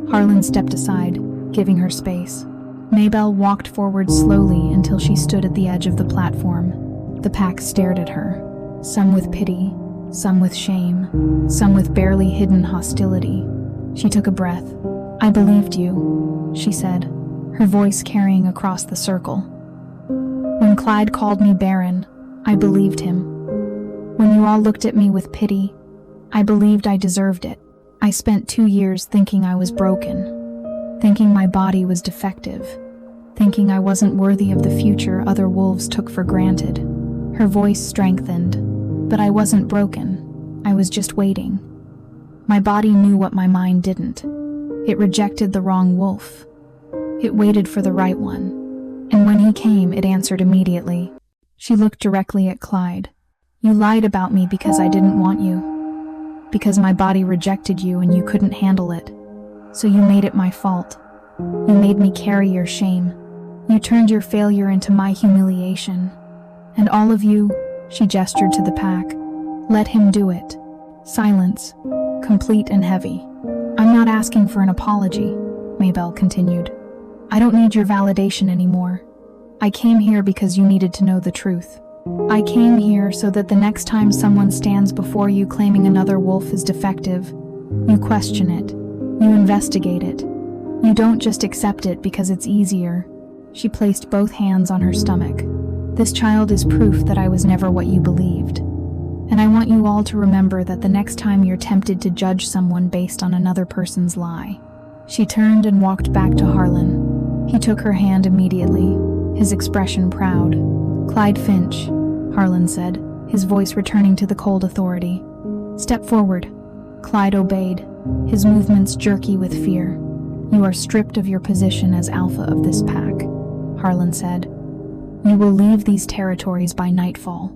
Harlan stepped aside, giving her space. Maybelle walked forward slowly until she stood at the edge of the platform. The pack stared at her, some with pity, some with shame, some with barely hidden hostility. She took a breath. I believed you, she said, her voice carrying across the circle. When Clyde called me barren, I believed him. When you all looked at me with pity, I believed I deserved it. I spent 2 years thinking I was broken, thinking my body was defective, thinking I wasn't worthy of the future other wolves took for granted. Her voice strengthened, but I wasn't broken. I was just waiting. My body knew what my mind didn't. It rejected the wrong wolf. It waited for the right one. And when he came, it answered immediately. She looked directly at Clyde. You lied about me because I didn't want you. Because my body rejected you and you couldn't handle it. So you made it my fault. You made me carry your shame. You turned your failure into my humiliation. And all of you, she gestured to the pack, let him do it. Silence, complete and heavy. I'm not asking for an apology, Maybelle continued. I don't need your validation anymore. I came here because you needed to know the truth. I came here so that the next time someone stands before you claiming another wolf is defective, you question it, you investigate it. You don't just accept it because it's easier. She placed both hands on her stomach. This child is proof that I was never what you believed. And I want you all to remember that the next time you're tempted to judge someone based on another person's lie. She turned and walked back to Harlan. He took her hand immediately, his expression proud. Clyde Finch, Harlan said, his voice returning to the cold authority. Step forward. Clyde obeyed, his movements jerky with fear. You are stripped of your position as alpha of this pack, Harlan said. You will leave these territories by nightfall.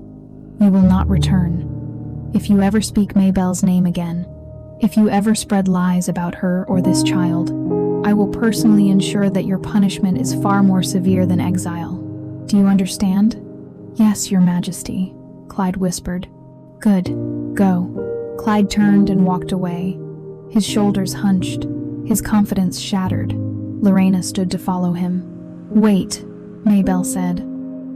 You will not return. If you ever speak Maybelle's name again, if you ever spread lies about her or this child, I will personally ensure that your punishment is far more severe than exile. Do you understand? Yes, Your Majesty, Clyde whispered. Good. Go. Clyde turned and walked away, his shoulders hunched, his confidence shattered. Lorena stood to follow him. Wait, Maybelle said.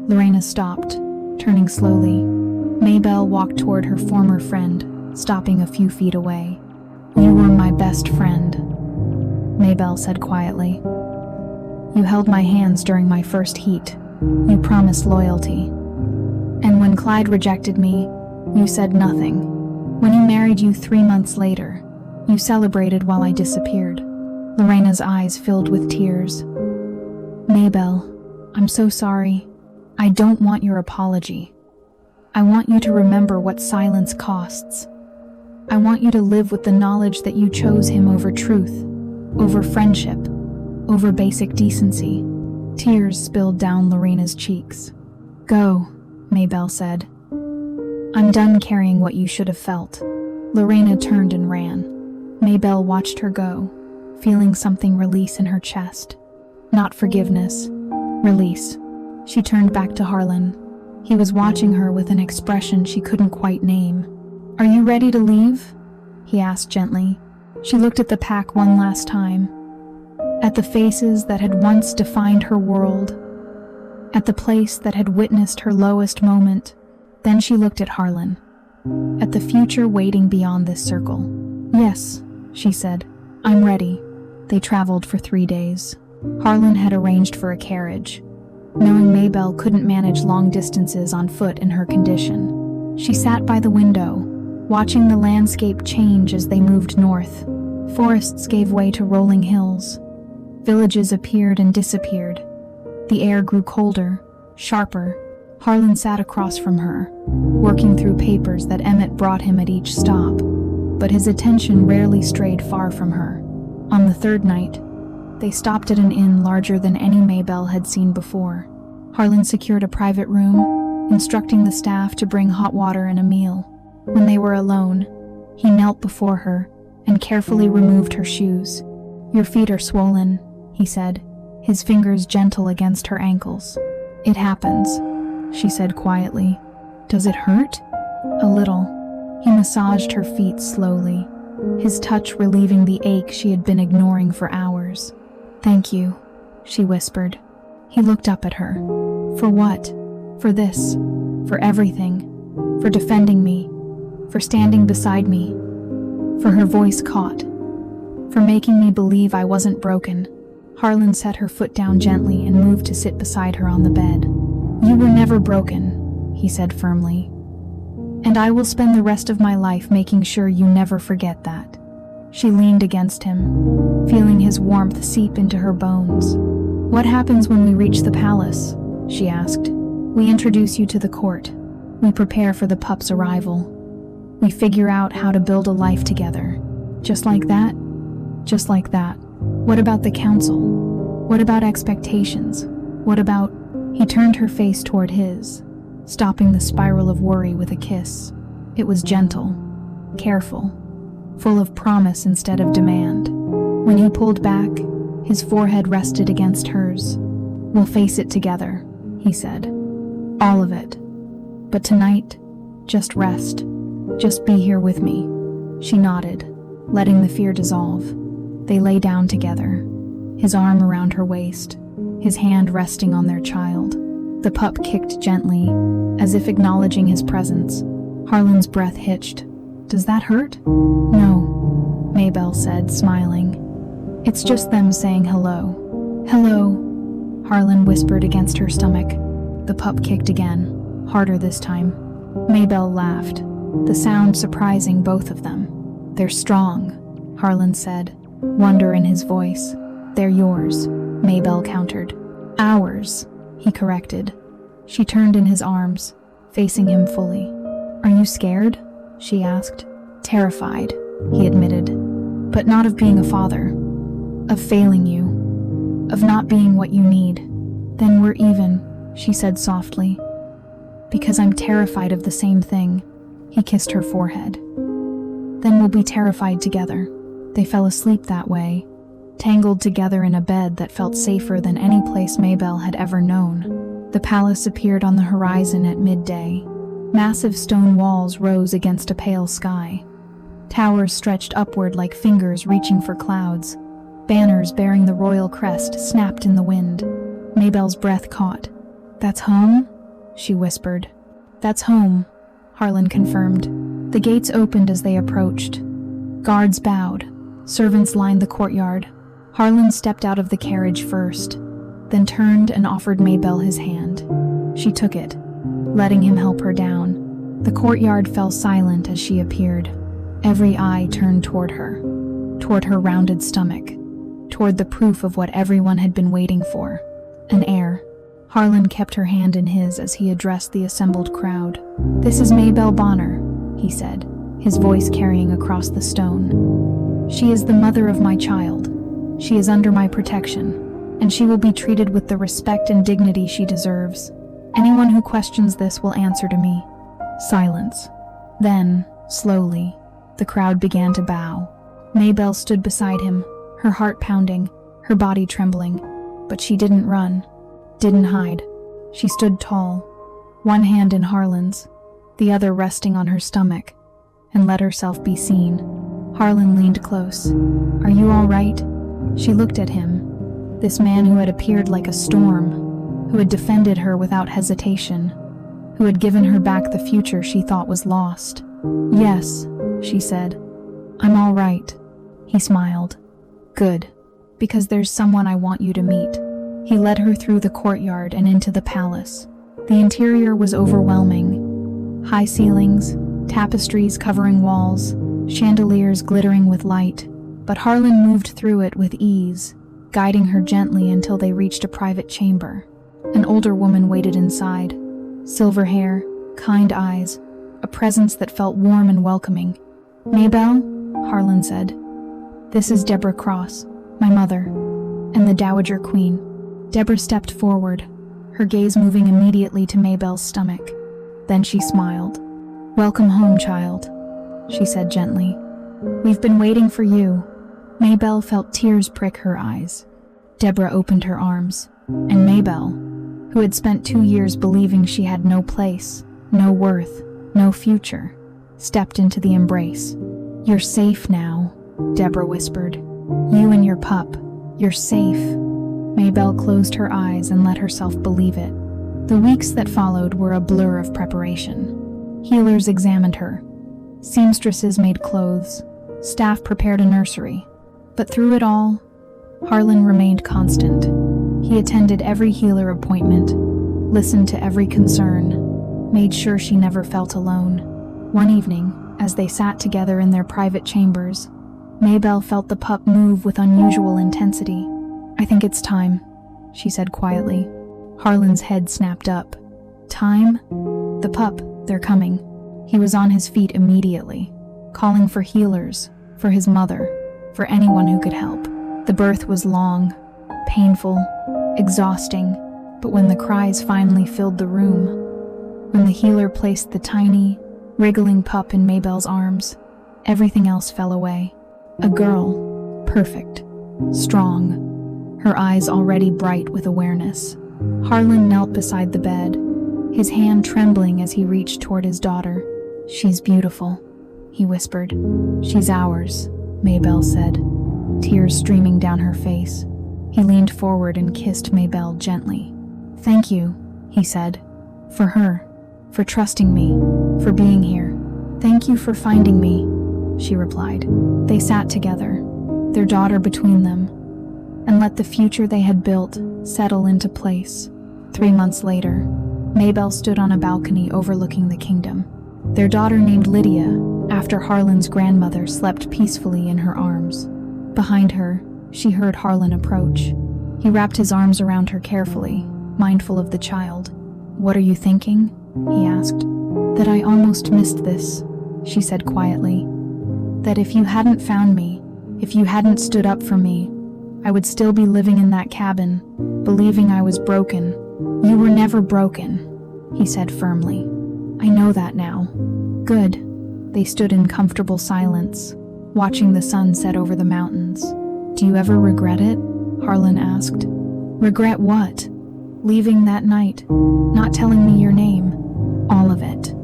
Lorena stopped, turning slowly. Maybelle walked toward her former friend, stopping a few feet away. You were my best friend, Maybelle said quietly. You held my hands during my first heat. You promised loyalty. And when Clyde rejected me, you said nothing. When he married you 3 months later, you celebrated while I disappeared. Lorena's eyes filled with tears. Maybelle, I'm so sorry. I don't want your apology. I want you to remember what silence costs. I want you to live with the knowledge that you chose him over truth, over friendship, over basic decency. Tears spilled down Lorena's cheeks. Go, Maybelle said. I'm done carrying what you should have felt. Lorena turned and ran. Maybelle watched her go, feeling something release in her chest. Not forgiveness, release. She turned back to Harlan. He was watching her with an expression she couldn't quite name. Are you ready to leave? He asked gently. She looked at the pack one last time, at the faces that had once defined her world, at the place that had witnessed her lowest moment. Then she looked at Harlan, at the future waiting beyond this circle. Yes, she said, I'm ready. They traveled for 3 days. Harlan had arranged for a carriage, knowing Maybelle couldn't manage long distances on foot in her condition. She sat by the window, watching the landscape change as they moved north. Forests gave way to rolling hills. Villages appeared and disappeared. The air grew colder, sharper. Harlan sat across from her, working through papers that Emmett brought him at each stop, but his attention rarely strayed far from her. On the third night, they stopped at an inn larger than any Maybelle had seen before. Harlan secured a private room, instructing the staff to bring hot water and a meal. When they were alone, he knelt before her and carefully removed her shoes. Your feet are swollen, he said, his fingers gentle against her ankles. It happens, she said quietly. Does it hurt? A little. He massaged her feet slowly, his touch relieving the ache she had been ignoring for hours. Thank you, she whispered. He looked up at her. For what? For this. For everything. For defending me. For standing beside me. For her voice caught. For making me believe I wasn't broken. Harlan set her foot down gently and moved to sit beside her on the bed. You were never broken, he said firmly. And I will spend the rest of my life making sure you never forget that. She leaned against him, feeling his warmth seep into her bones. What happens when we reach the palace? She asked. We introduce you to the court. We prepare for the pup's arrival. We figure out how to build a life together. Just like that? Just like that. What about the council? What about expectations? What about... He turned her face toward his, stopping the spiral of worry with a kiss. It was gentle, careful, full of promise instead of demand. When he pulled back, his forehead rested against hers. We'll face it together, he said. All of it. But tonight, just rest. Just be here with me. She nodded, letting the fear dissolve. They lay down together, his arm around her waist, his hand resting on their child. The pup kicked gently, as if acknowledging his presence. Harlan's breath hitched. Does that hurt? No, Maybelle said, smiling. It's just them saying hello. Hello, Harlan whispered against her stomach. The pup kicked again, harder this time. Maybelle laughed, the sound surprising both of them. They're strong, Harlan said, wonder in his voice. They're yours, Maybelle countered. Ours, he corrected. She turned in his arms, facing him fully. Are you scared? She asked. Terrified, he admitted. But not of being a father. Of failing you. Of not being what you need. Then we're even, she said softly. Because I'm terrified of the same thing. He kissed her forehead. Then we'll be terrified together. They fell asleep that way, tangled together in a bed that felt safer than any place Maybelle had ever known. The palace appeared on the horizon at midday. Massive stone walls rose against a pale sky. Towers stretched upward like fingers reaching for clouds. Banners bearing the royal crest snapped in the wind. Maybelle's breath caught. That's home? She whispered. That's home, Harlan confirmed. The gates opened as they approached. Guards bowed. Servants lined the courtyard. Harlan stepped out of the carriage first, then turned and offered Maybelle his hand. She took it, letting him help her down. The courtyard fell silent as she appeared. Every eye turned toward her rounded stomach, toward the proof of what everyone had been waiting for. An heir. Harlan kept her hand in his as he addressed the assembled crowd. "This is Maybelle Bonner," he said, his voice carrying across the stone. "She is the mother of my child. She is under my protection, and she will be treated with the respect and dignity she deserves. Anyone who questions this will answer to me." Silence. Then, slowly, the crowd began to bow. Maybelle stood beside him, her heart pounding, her body trembling. But she didn't run, didn't hide. She stood tall, one hand in Harlan's, the other resting on her stomach, and let herself be seen. Harlan leaned close. "Are you all right?" She looked at him, this man who had appeared like a storm, who had defended her without hesitation, who had given her back the future she thought was lost. "Yes," she said. "I'm all right." He smiled. "Good, because there's someone I want you to meet." He led her through the courtyard and into the palace. The interior was overwhelming. High ceilings, tapestries covering walls, chandeliers glittering with light. But Harlan moved through it with ease, guiding her gently until they reached a private chamber. An older woman waited inside. Silver hair, kind eyes, a presence that felt warm and welcoming. "Maybelle," Harlan said, "this is Deborah Cross, my mother, and the Dowager Queen." Deborah stepped forward, her gaze moving immediately to Maybelle's stomach. Then she smiled. "Welcome home, child," she said gently. "We've been waiting for you." Maybelle felt tears prick her eyes. Deborah opened her arms, and Maybelle, who had spent 2 years believing she had no place, no worth, no future, stepped into the embrace. "You're safe now," Deborah whispered. "You and your pup, you're safe." Maybelle closed her eyes and let herself believe it. The weeks that followed were a blur of preparation. Healers examined her. Seamstresses made clothes. Staff prepared a nursery. But through it all, Harlan remained constant. He attended every healer appointment, listened to every concern, made sure she never felt alone. One evening, as they sat together in their private chambers, Maybelle felt the pup move with unusual intensity. "I think it's time," she said quietly. Harlan's head snapped up. "Time? The pup, they're coming." He was on his feet immediately, calling for healers, for his mother, for anyone who could help. The birth was long, painful, exhausting, but when the cries finally filled the room, when the healer placed the tiny, wriggling pup in Maybelle's arms, everything else fell away. A girl, perfect, strong, her eyes already bright with awareness. Harlan knelt beside the bed, his hand trembling as he reached toward his daughter. "She's beautiful," he whispered. "She's ours," Maybelle said, tears streaming down her face. He leaned forward and kissed Maybelle gently. "Thank you," he said, "for her, for trusting me, for being here." "Thank you for finding me," she replied. They sat together, their daughter between them, and let the future they had built settle into place. 3 months later, Maybelle stood on a balcony overlooking the kingdom. Their daughter, named Lydia, after Harlan's grandmother, slept peacefully in her arms. Behind her, she heard Harlan approach. He wrapped his arms around her carefully, mindful of the child. "What are you thinking?" he asked. "That I almost missed this," she said quietly. "That if you hadn't found me, if you hadn't stood up for me, I would still be living in that cabin, believing I was broken." "You were never broken," he said firmly. "I know that now." "Good." They stood in comfortable silence, watching the sun set over the mountains. "Do you ever regret it?" Harlan asked. "Regret what?" "Leaving that night, not telling me your name." "All of it."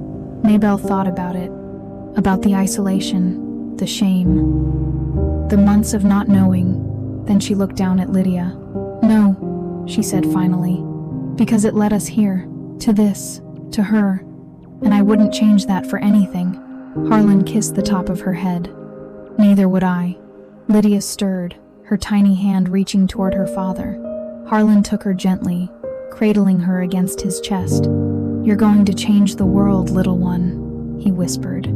Maybelle thought about it, about the isolation, the shame, the months of not knowing. Then she looked down at Lydia. "No," she said finally, "because it led us here, to this, to her, and I wouldn't change that for anything." Harlan kissed the top of her head. "Neither would I." Lydia stirred, her tiny hand reaching toward her father. Harlan took her gently, cradling her against his chest. "You're going to change the world, little one," he whispered.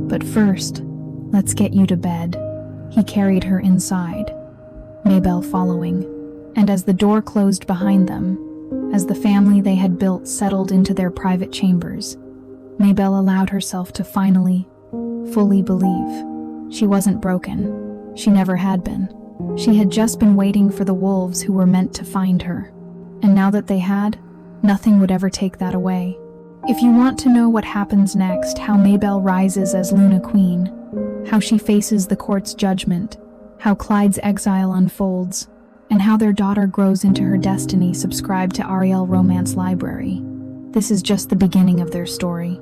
"But first, let's get you to bed." He carried her inside, Maybelle following, and as the door closed behind them, As the family they had built settled into their private chambers, Maybelle allowed herself to finally, fully believe. She wasn't broken. She never had been. She had just been waiting for the wolves who were meant to find her. And now that they had, nothing would ever take that away. If you want to know what happens next, how Maybelle rises as Luna Queen, how she faces the court's judgment, how Clyde's exile unfolds, and how their daughter grows into her destiny, subscribe to Ariel Romance Library. This is just the beginning of their story.